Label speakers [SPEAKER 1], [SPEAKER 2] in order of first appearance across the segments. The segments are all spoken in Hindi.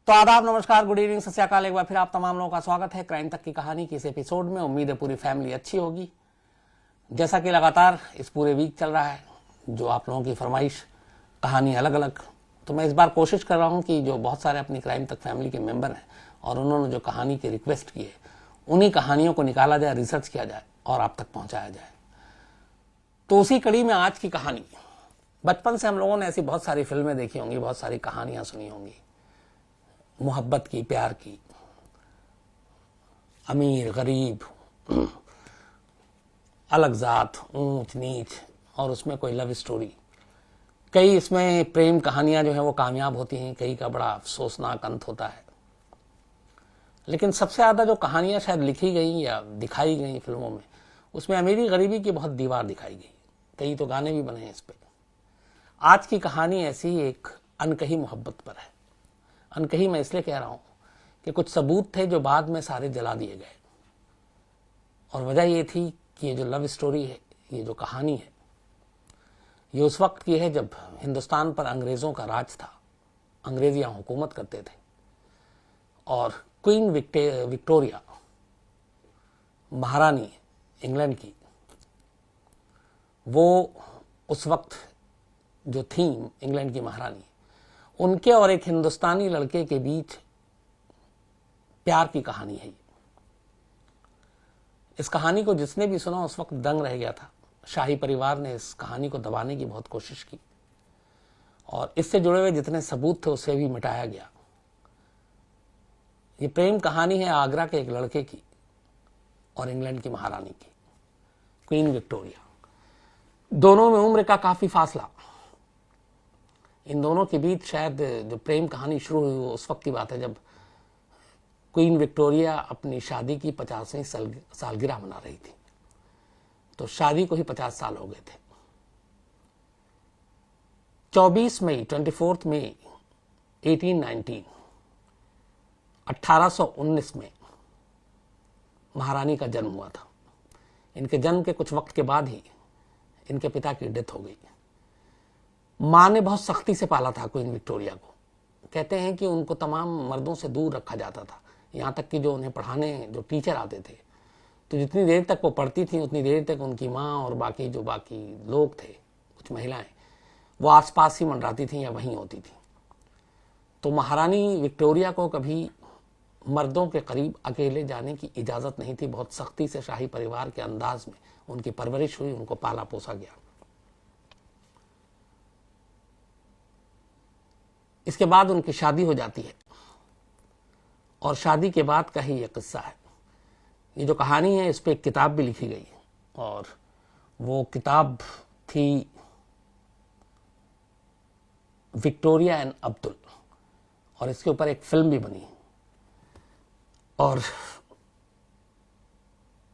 [SPEAKER 1] तो आदाब, नमस्कार, गुड इवनिंग, सत श्री अकाल। एक बार फिर आप तमाम लोगों का स्वागत है क्राइम तक की कहानी के इस एपिसोड में। उम्मीद है पूरी फैमिली अच्छी होगी। जैसा कि लगातार इस पूरे वीक चल रहा है, जो आप लोगों की फरमाइश कहानी अलग अलग, तो मैं इस बार कोशिश कर रहा हूं कि जो बहुत सारे अपनी क्राइम तक फैमिली के मेंबर हैं और उन्होंने जो कहानी की रिक्वेस्ट की है, उन्हीं कहानियों को निकाला जाए, रिसर्च किया जाए और आप तक पहुंचाया जाए। तो उसी कड़ी में आज की कहानी, बचपन से हम लोगों ने ऐसी बहुत सारी फिल्में देखी होंगी, बहुत सारी कहानियां सुनी होंगी, मोहब्बत की, प्यार की, अमीर गरीब, अलग जात, ऊंच नीच, और उसमें कोई लव स्टोरी। कई इसमें प्रेम कहानियां जो है वो कामयाब होती हैं, कई का बड़ा अफसोसनाक अंत होता है। लेकिन सबसे ज्यादा जो कहानियां शायद लिखी गई या दिखाई गई फिल्मों में, उसमें अमीरी गरीबी की बहुत दीवार दिखाई गई। कई तो गाने भी बने हैं इस पे। आज की कहानी ऐसी एक अनकही मोहब्बत पर है। अनकही मैं इसलिए कह रहा हूं कि कुछ सबूत थे जो बाद में सारे जला दिए गए, और वजह यह थी कि ये जो लव स्टोरी है, ये जो कहानी है, ये उस वक्त की है जब हिंदुस्तान पर अंग्रेजों का राज था। अंग्रेज यहां हुकूमत करते थे और क्वीन विक्टोरिया, महारानी इंग्लैंड की, वो उस वक्त जो थी इंग्लैंड की महारानी, उनके और एक हिंदुस्तानी लड़के के बीच प्यार की कहानी है। इस कहानी को जिसने भी सुना उस वक्त दंग रह गया था। शाही परिवार ने इस कहानी को दबाने की बहुत कोशिश की और इससे जुड़े हुए जितने सबूत थे उसे भी मिटाया गया। ये प्रेम कहानी है आगरा के एक लड़के की और इंग्लैंड की महारानी की, क्वीन विक्टोरिया। दोनों में उम्र का काफी फासला। इन दोनों के बीच शायद जो प्रेम कहानी शुरू हुई वो उस वक्त की बात है जब क्वीन विक्टोरिया अपनी शादी की 50वीं सालगिरह मना रही थी। तो शादी को ही 50 साल हो गए थे। 24 मई 1819 1819 में महारानी का जन्म हुआ था। इनके जन्म के कुछ वक्त के बाद ही इनके पिता की डेथ हो गई। मां ने बहुत सख्ती से पाला था क्वीन विक्टोरिया को। कहते हैं कि उनको तमाम मर्दों से दूर रखा जाता था, यहाँ तक कि जो उन्हें पढ़ाने जो टीचर आते थे, तो जितनी देर तक वो पढ़ती थी उतनी देर तक उनकी माँ और बाकी लोग थे, कुछ महिलाएं, वो आसपास ही मंडराती थी या वहीं होती थी। तो महारानी विक्टोरिया को कभी मर्दों के करीब अकेले जाने की इजाजत नहीं थी। बहुत सख्ती से शाही परिवार के अंदाज में उनकी परवरिश हुई, उनको पाला पोसा गया। इसके बाद उनकी शादी हो जाती है और शादी के बाद का ही यह किस्सा है। ये जो कहानी है इस पे एक किताब भी लिखी गई और वो किताब थी विक्टोरिया एंड अब्दुल, और इसके ऊपर एक फिल्म भी बनी। और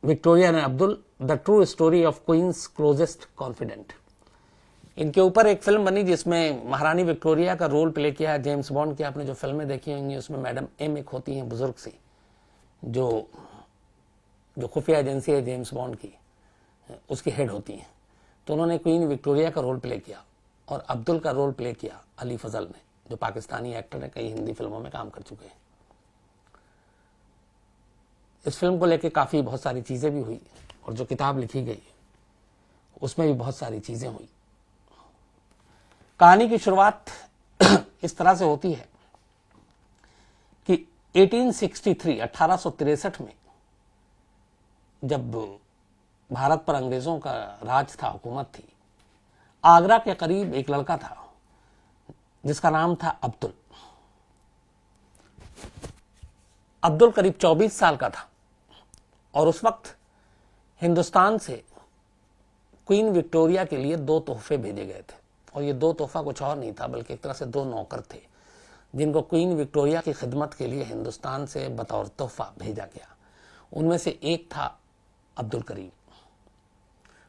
[SPEAKER 1] Victoria and Abdul, the true story of queen's closest confidant, इनके ऊपर एक फिल्म बनी जिसमें महारानी विक्टोरिया का रोल प्ले किया जेम्स बॉन्ड की। आपने जो फिल्में देखी होंगी उसमें मैडम एम एक होती हैं, बुजुर्ग सी, जो खुफिया एजेंसी है जेम्स बॉन्ड की, उसकी हेड होती हैं। तो उन्होंने क्वीन विक्टोरिया का रोल प्ले किया और अब्दुल का रोल प्ले किया अली फजल ने, जो पाकिस्तानी एक्टर है, कई हिंदी फिल्मों में काम कर चुके हैं। इस फिल्म को लेकर काफी बहुत सारी चीजें भी हुई और जो किताब लिखी गई उसमें भी बहुत सारी चीजें हुई। कहानी की शुरुआत इस तरह से होती है कि 1863 में जब भारत पर अंग्रेजों का राज था, हुकूमत थी, आगरा के करीब एक लड़का था जिसका नाम था अब्दुल। अब्दुल करीब 24 साल का था और उस वक्त हिंदुस्तान से क्वीन विक्टोरिया के लिए 2 तोहफे भेजे गए थे। और ये 2 तोहफा कुछ और नहीं था बल्कि एक तरह से 2 नौकर थे जिनको क्वीन विक्टोरिया की खिदमत के लिए हिंदुस्तान से बतौर तोहफा भेजा गया। उनमें से एक था अब्दुल करीम,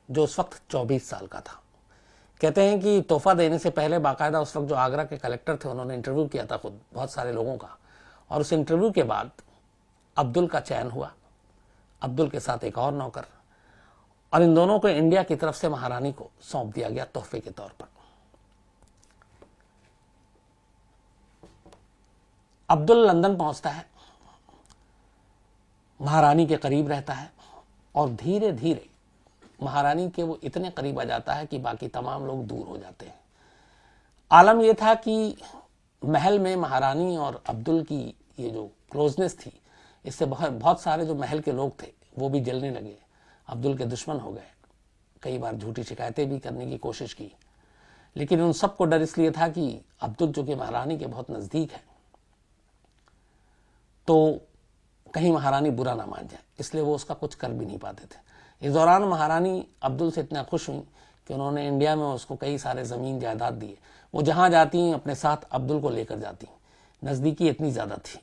[SPEAKER 1] जो उस वक्त 24 साल का था। कहते हैं कि तोहफा देने से पहले बाकायदा उस वक्त जो आगरा के कलेक्टर थे उन्होंने इंटरव्यू किया था खुद बहुत सारे लोगों का, और उस इंटरव्यू के बाद अब्दुल का चयन हुआ, अब्दुल के साथ एक और नौकर, और इन दोनों को इंडिया की तरफ से महारानी को सौंप दिया गया तोहफे के तौर पर। अब्दुल लंदन पहुंचता है, महारानी के करीब रहता है और धीरे धीरे महारानी के वो इतने करीब आ जाता है कि बाकी तमाम लोग दूर हो जाते हैं। आलम यह था कि महल में महारानी और अब्दुल की ये जो क्लोजनेस थी, इससे बहुत सारे जो महल के लोग थे वो भी जलने लगे, अब्दुल के दुश्मन हो गए। कई बार झूठी शिकायतें भी करने की कोशिश की, लेकिन उन सबको डर इसलिए था कि अब्दुल जो कि महारानी के बहुत नजदीक है, तो कहीं महारानी बुरा ना मान जाए, इसलिए वो उसका कुछ कर भी नहीं पाते थे। इस दौरान महारानी अब्दुल से इतना खुश हुई कि उन्होंने इंडिया में उसको कई सारे जमीन जायदाद दिए। वो जहां जाती अपने साथ अब्दुल को लेकर जाती, नजदीकी इतनी ज्यादा थी।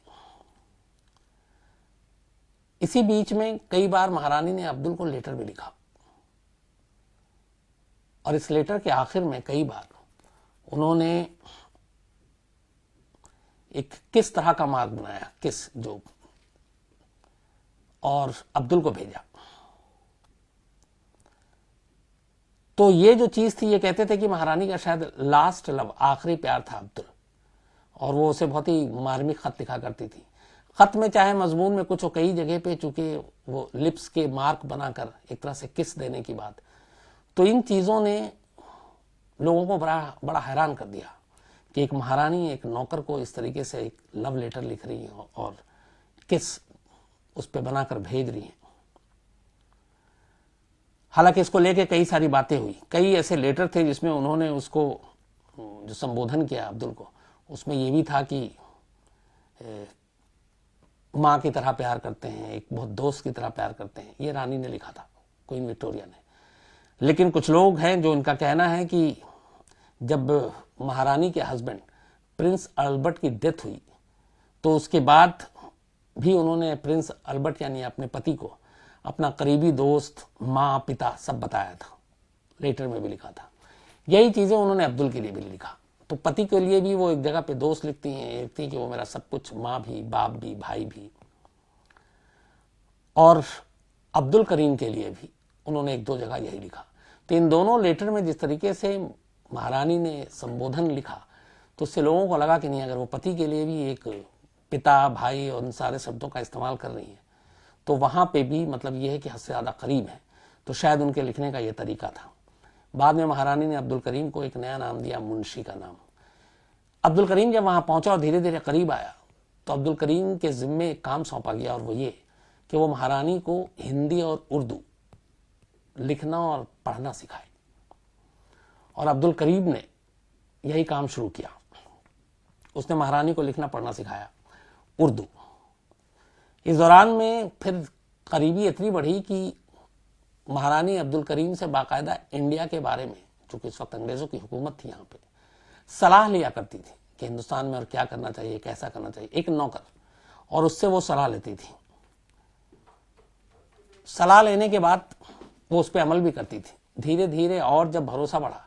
[SPEAKER 1] इसी बीच में कई बार महारानी ने अब्दुल को लेटर भी लिखा और इस लेटर के आखिर में कई बार उन्होंने एक किस तरह का मार्ग बनाया, किस जो, और अब्दुल को भेजा। तो ये जो चीज थी, ये कहते थे कि महारानी का शायद लास्ट लव, आखिरी प्यार था अब्दुल, और वो उसे बहुत ही मार्मिक खत लिखा करती थी। खत में चाहे मजमून में कुछ हो, कई जगह पे चूंकि वो लिप्स के मार्क बनाकर एक तरह से किस देने की बात, तो इन चीजों ने लोगों को बड़ा हैरान कर दिया कि एक महारानी एक नौकर को इस तरीके से एक लव लेटर लिख रही है और किस उस पर बनाकर भेज रही है। हालांकि इसको लेके कई सारी बातें हुई, कई ऐसे लेटर थे जिसमें उन्होंने उसको जो संबोधन किया अब्दुल को, उसमें यह भी था कि माँ की तरह प्यार करते हैं, एक बहुत दोस्त की तरह प्यार करते हैं। ये रानी ने लिखा था, क्वीन विक्टोरिया ने। लेकिन कुछ लोग हैं जो इनका कहना है कि जब महारानी के हस्बैंड प्रिंस अल्बर्ट की डेथ हुई तो उसके बाद भी उन्होंने प्रिंस अल्बर्ट यानी अपने पति को अपना करीबी दोस्त, माँ, पिता सब बताया था, लेटर में भी लिखा था। यही चीजें उन्होंने अब्दुल के लिए भी लिखा। तो पति के लिए भी वो एक जगह पे दोस्त लिखती हैं, लिखती हैं कि वो मेरा सब कुछ, माँ भी, बाप भी, भाई भी। और अब्दुल करीम के लिए भी उन्होंने एक दो जगह यही लिखा। तो इन दोनों लेटर में जिस तरीके से महारानी ने संबोधन लिखा, तो उससे लोगों को लगा कि नहीं, अगर वो पति के लिए भी एक पिता, भाई और उन सारे शब्दों का इस्तेमाल कर रही है, तो वहां पे भी मतलब यह है कि हद से ज्यादा करीब है। तो शायद उनके लिखने का यह तरीका था। बाद में महारानी ने अब्दुल करीम को एक नया नाम दिया, मुंशी का नाम। अब्दुल करीम जब वहां पहुंचा और धीरे धीरे करीब आया, तो अब्दुल करीम के जिम्मे एक काम सौंपा गया, और वो ये कि वो महारानी को हिंदी और उर्दू लिखना और पढ़ना सिखाए। और अब्दुल करीम ने यही काम शुरू किया, उसने महारानी को लिखना पढ़ना सिखाया, उर्दू। इस दौरान में फिर करीबी इतनी बढ़ी कि महारानी अब्दुल करीम से बाकायदा इंडिया के बारे में, चूंकि इस वक्त अंग्रेजों की हुकूमत थी यहाँ पे, सलाह लिया करती थी कि हिंदुस्तान में और क्या करना चाहिए, कैसा करना चाहिए, एक नौकर, और उससे वो सलाह लेती थी। सलाह लेने के बाद वो उस पर अमल भी करती थी। धीरे धीरे और जब भरोसा बढ़ा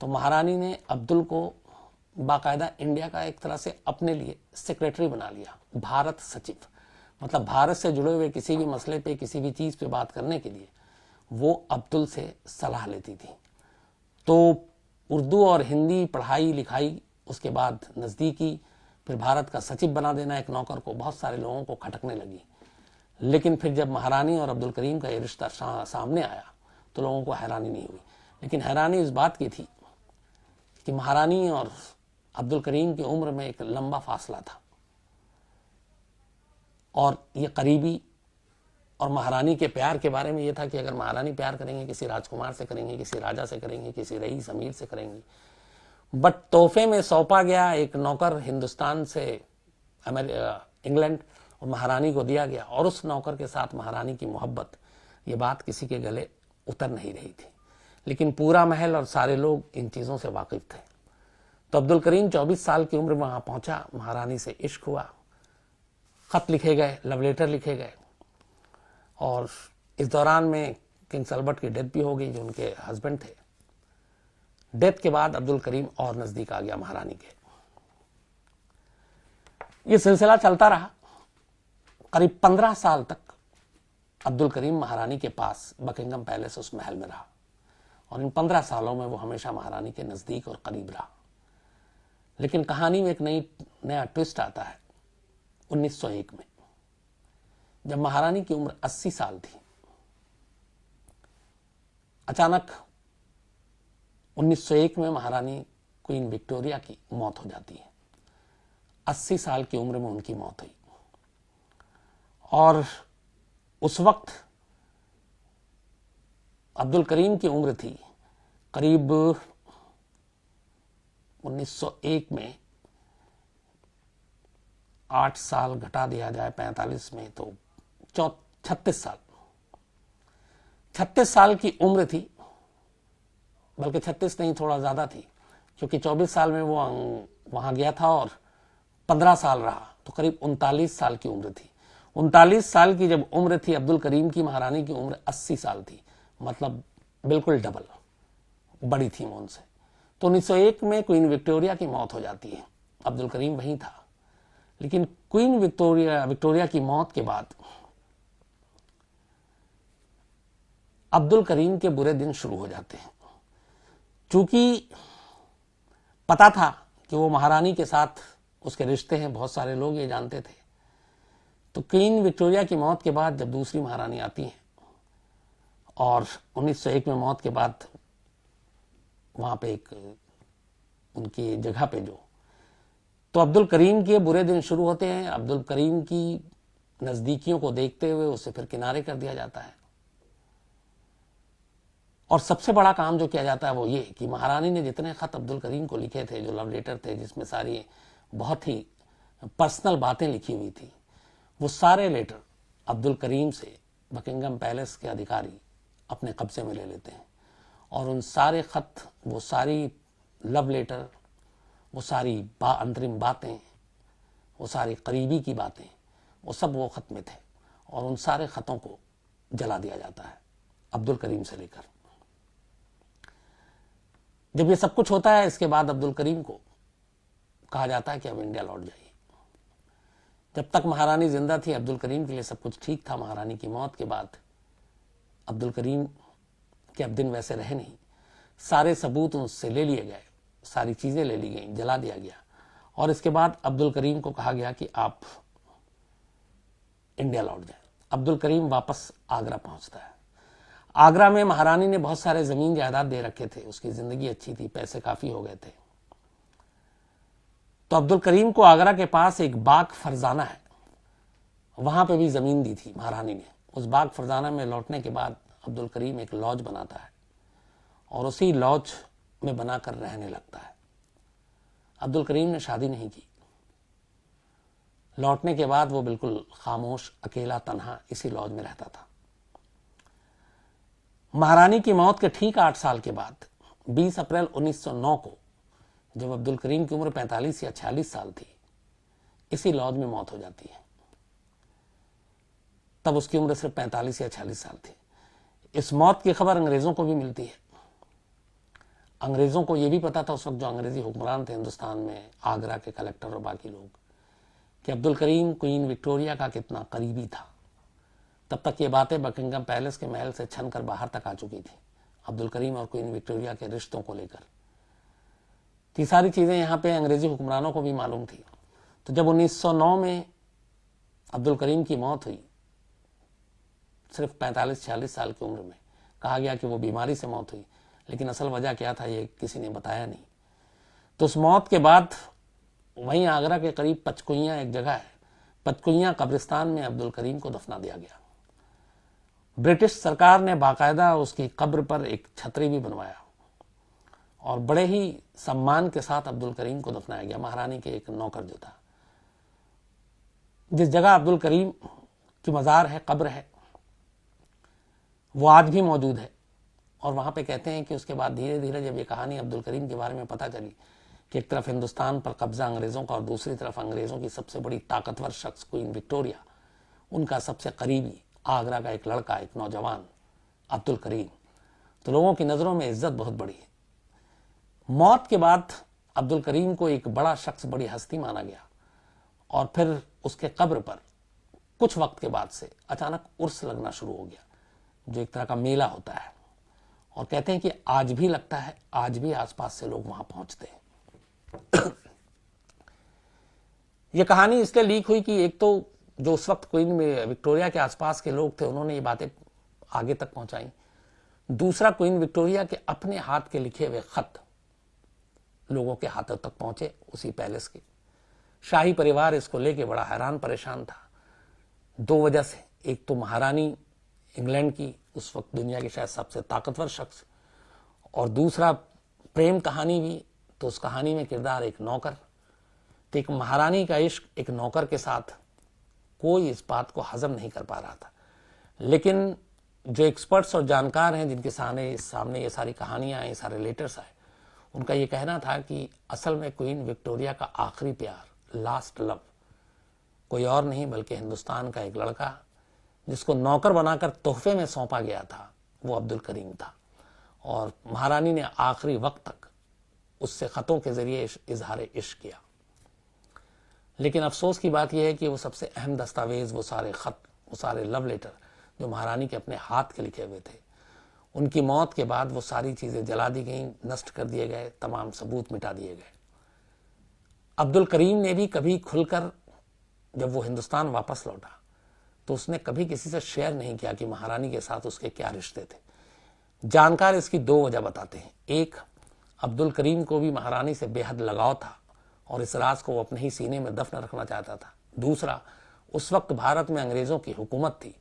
[SPEAKER 1] तो महारानी ने अब्दुल को बाकायदा इंडिया का एक तरह से अपने लिए सेक्रेटरी बना लिया, भारत सचिव। मतलब भारत से जुड़े हुए किसी भी मसले पे, किसी भी चीज पे बात करने के लिए वो अब्दुल से सलाह लेती थी। तो उर्दू और हिंदी पढ़ाई लिखाई, उसके बाद नजदीकी, फिर भारत का सचिव बना देना एक नौकर को, बहुत सारे लोगों को खटकने लगी। लेकिन फिर जब महारानी और अब्दुल करीम का ये रिश्ता सामने आया तो लोगों को हैरानी नहीं हुई। लेकिन हैरानी इस बात की थी कि महारानी और अब्दुल करीम की उम्र में एक लंबा फासला था, और ये करीबी और महारानी के प्यार के बारे में ये था कि अगर महारानी प्यार करेंगे, किसी राजकुमार से करेंगे, किसी राजा से करेंगे, किसी रईस अमीर से करेंगी। बट तोहफे में सौंपा गया एक नौकर हिंदुस्तान से इंग्लैंड, और महारानी को दिया गया, और उस नौकर के साथ महारानी की मोहब्बत, ये बात किसी के गले उतर नहीं रही थी। लेकिन पूरा महल और सारे लोग इन चीजों से वाकिफ थे। तो अब्दुल करीम 24 साल की उम्र में वहां पहुंचा, महारानी से इश्क हुआ, खत लिखे गए, लव लेटर लिखे गए, और इस दौरान में किंग अल्बर्ट की डेथ भी हो गई, जो उनके हस्बैंड थे। डेथ के बाद अब्दुल करीम और नजदीक आ गया महारानी के। ये सिलसिला चलता रहा। करीब 15 साल तक अब्दुल करीम महारानी के पास बकिंगम पैलेस, उस महल में रहा, और इन 15 सालों में वो हमेशा महारानी के नजदीक और करीब रहा। लेकिन कहानी में एक नया ट्विस्ट आता है 1901 में, जब महारानी की उम्र 80 साल थी, अचानक 1901 में महारानी क्वीन विक्टोरिया की मौत हो जाती है। 80 साल की उम्र में उनकी मौत हुई। और उस वक्त अब्दुल करीम की उम्र थी करीब 1901 में 8 साल घटा दिया जाए 45 में तो 36 साल। 36 साल की उम्र थी, बल्कि 36 नहीं, थोड़ा ज्यादा थी, क्योंकि 24 साल में वो वहां गया था और 15 साल रहा, तो करीब 39 साल की उम्र थी। 39 साल की जब उम्र थी अब्दुल करीम की, महारानी की उम्र 80 साल थी, मतलब बिल्कुल डबल, बड़ी थी वो उनसे। तो 1901 में क्वीन विक्टोरिया की मौत हो जाती है। अब्दुल करीम वहीं था, लेकिन क्वीन विक्टोरिया की मौत के बाद अब्दुल करीम के बुरे दिन शुरू हो जाते हैं। चूंकि पता था कि वो महारानी के साथ उसके रिश्ते हैं, बहुत सारे लोग ये जानते थे, तो क्वीन विक्टोरिया की मौत के बाद जब दूसरी महारानी आती हैं और 1901 में मौत के बाद वहां पे एक उनकी जगह पे तो अब्दुल करीम के बुरे दिन शुरू होते हैं। अब्दुल करीम की नजदीकियों को देखते हुए उसे फिर किनारे कर दिया जाता है। और सबसे बड़ा काम जो किया जाता है वो ये कि महारानी ने जितने खत अब्दुल करीम को लिखे थे, जो लव लेटर थे जिसमें सारी बहुत ही पर्सनल बातें लिखी हुई थी, वो सारे लेटर अब्दुल करीम से बकिंगम पैलेस के अधिकारी अपने कब्जे में ले लेते हैं। और उन सारे खत, वो सारी लव लेटर, वो सारी अंतरिम बातें, वो सारी करीबी की बातें, वो सब वो खत में थे। और उन सारे खतों को जला दिया जाता है अब्दुल करीम से लेकर। जब ये सब कुछ होता है, इसके बाद अब्दुल करीम को कहा जाता है कि अब इंडिया लौट जाइए। जब तक महारानी जिंदा थी अब्दुल करीम के लिए सब कुछ ठीक था। महारानी की मौत के बाद अब्दुल करीम के अब दिन वैसे रहे नहीं। सारे सबूत उनसे ले लिए गए, सारी चीजें ले ली गई, जला दिया गया। और इसके बाद अब्दुल करीम को कहा गया कि आप इंडिया लौट जाए। अब्दुल करीम वापस आगरा पहुंचता है। आगरा में महारानी ने बहुत सारे जमीन जायदाद दे रखे थे, उसकी जिंदगी अच्छी थी, पैसे काफी हो गए थे। तो अब्दुल करीम को आगरा के पास एक बाग फरजाना है, वहां पे भी जमीन दी थी महारानी ने। उस बाग फरजाना में लौटने के बाद अब्दुल करीम एक लॉज बनाता है और उसी लॉज में बनाकर रहने लगता है। अब्दुल करीम ने शादी नहीं की। लौटने के बाद वो बिल्कुल खामोश, अकेला, तन्हा इसी लॉज में रहता था। महारानी की मौत के ठीक 8 साल के बाद 20 अप्रैल 1909 को, जब अब्दुल करीम की उम्र 45 या 46 साल थी, इसी लॉज में मौत हो जाती है। तब उसकी उम्र सिर्फ 45 या 46 साल थी। इस मौत की खबर अंग्रेजों को भी मिलती है। अंग्रेजों को यह भी पता था उस वक्त, जो अंग्रेजी हुक्मरान थे हिंदुस्तान में, आगरा के कलेक्टर और बाकी लोग, कि अब्दुल करीम क्वीन विक्टोरिया का कितना करीबी था। तब तक ये बातें बकिंगम पैलेस के महल से छन कर बाहर तक आ चुकी थी, अब्दुल करीम और क्वीन विक्टोरिया के रिश्तों को लेकर। ये सारी चीजें यहाँ पे अंग्रेजी हुक्मरानों को भी मालूम थी। तो जब 1909 में अब्दुल करीम की मौत हुई, सिर्फ 45-46 साल की उम्र में, कहा गया कि वो बीमारी से मौत हुई, लेकिन असल वजह क्या था ये किसी ने बताया नहीं। तो उस मौत के बाद वहीं आगरा के करीब पचकुइयां एक जगह है, पचकुइयां कब्रिस्तान में अब्दुल करीम को दफना दिया गया। ब्रिटिश सरकार ने बाकायदा उसकी कब्र पर एक छतरी भी बनवाया और बड़े ही सम्मान के साथ अब्दुल करीम को दफनाया गया। महारानी के एक नौकर जो था, जिस जगह अब्दुल करीम की मजार है, कब्र है, वो आज भी मौजूद है। और वहां पे कहते हैं कि उसके बाद धीरे धीरे जब ये कहानी अब्दुल करीम के बारे में पता चली कि एक तरफ हिंदुस्तान पर कब्जा अंग्रेजों का और दूसरी तरफ अंग्रेजों की सबसे बड़ी ताकतवर शख्स क्वीन विक्टोरिया, उनका सबसे करीबी आगरा का एक लड़का, एक नौजवान अब्दुल करीम, तो लोगों की नजरों में इज्जत बहुत बड़ी है। मौत के बाद अब्दुल करीम को एक बड़ा शख्स, बड़ी हस्ती माना गया। और फिर उसके कब्र पर कुछ वक्त के बाद से अचानक उर्स लगना शुरू हो गया, जो एक तरह का मेला होता है। और कहते हैं कि आज भी लगता है, आज भी आसपास से लोग वहां पहुंचते हैं। ये कहानी इसलिए लीक हुई कि एक तो जो उस वक्त क्वीन विक्टोरिया के आसपास के लोग थे उन्होंने ये बातें आगे तक पहुंचाई। दूसरा, क्वीन विक्टोरिया के अपने हाथ के लिखे हुए खत लोगों के हाथों तक पहुंचे उसी पैलेस के। शाही परिवार इसको लेके बड़ा हैरान परेशान था, दो वजह से। एक तो महारानी इंग्लैंड की, उस वक्त दुनिया की शायद सबसे ताकतवर शख्स, और दूसरा प्रेम कहानी भी। तो उस कहानी में किरदार एक नौकर, तो एक महारानी का इश्क एक नौकर के साथ, कोई इस बात को हजम नहीं कर पा रहा था। लेकिन जो एक्सपर्ट्स और जानकार हैं जिनके सामने ये सारी कहानियां आए, सारे लेटर्स आए, उनका ये कहना था कि असल में क्वीन विक्टोरिया का आखिरी प्यार, लास्ट लव, कोई और नहीं बल्कि हिंदुस्तान का एक लड़का जिसको नौकर बनाकर तोहफे में सौंपा गया था, वो अब्दुल करीम था। और महारानी ने आखिरी वक्त तक उससे खतों के जरिए इजहार इश्क किया। लेकिन अफसोस की बात यह है कि वो सबसे अहम दस्तावेज, वो सारे खत, वो सारे लव लेटर जो महारानी के अपने हाथ के लिखे हुए थे, उनकी मौत के बाद वो सारी चीजें जला दी गईं, नष्ट कर दिए गए, तमाम सबूत मिटा दिए गए। अब्दुल करीम ने भी कभी खुलकर, जब वो हिंदुस्तान वापस लौटा तो उसने कभी किसी से शेयर नहीं किया कि महारानी के साथ उसके क्या रिश्ते थे। जानकार इसकी दो वजह बताते हैं। एक, अब्दुल करीम को भी महारानी से बेहद लगाव था और इस राज को वो अपने ही सीने में दफन रखना चाहता था। दूसरा, उस वक्त भारत में अंग्रेजों की हुकूमत थी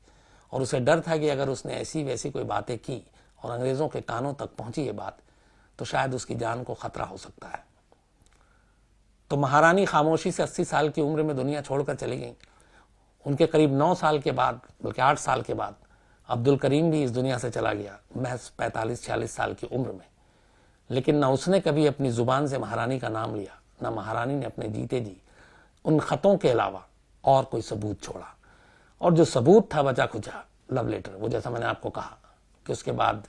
[SPEAKER 1] और उसे डर था कि अगर उसने ऐसी वैसी कोई बातें की और अंग्रेजों के कानों तक पहुंची ये बात, तो शायद उसकी जान को खतरा हो सकता है। तो महारानी खामोशी से 80 साल की उम्र में दुनिया छोड़कर चली गई। उनके करीब 9 साल के बाद, बल्कि 8 साल के बाद, अब्दुल करीम भी इस दुनिया से चला गया, महज 45-46 साल की उम्र में। लेकिन न उसने कभी अपनी जुबान से महारानी का नाम लिया, न महारानी ने अपने जीते जी उन खतों के अलावा और कोई सबूत छोड़ा। और जो सबूत था बचा खुचा लव लेटर, वो जैसा मैंने आपको कहा कि उसके बाद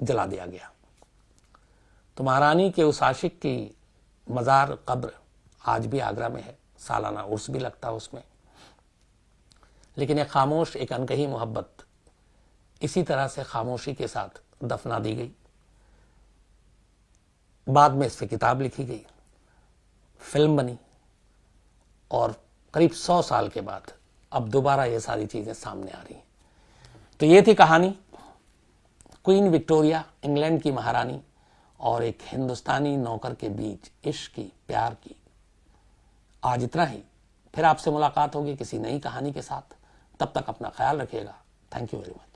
[SPEAKER 1] जला दिया गया। तो महारानी के उस आशिक की मजार कब्र आज भी आगरा में है, सालाना उर्स भी लगता है उसमें। लेकिन एक खामोश, एक अनकही मोहब्बत इसी तरह से खामोशी के साथ दफना दी गई। बाद में इस पर किताब लिखी गई, फिल्म बनी, और करीब 100 साल के बाद अब दोबारा ये सारी चीजें सामने आ रही हैं। तो ये थी कहानी क्वीन विक्टोरिया, इंग्लैंड की महारानी, और एक हिंदुस्तानी नौकर के बीच इश्क की, प्यार की। आज इतना ही, फिर आपसे मुलाकात होगी किसी नई कहानी के साथ। तब तक अपना ख्याल रखिएगा। Thank you very much.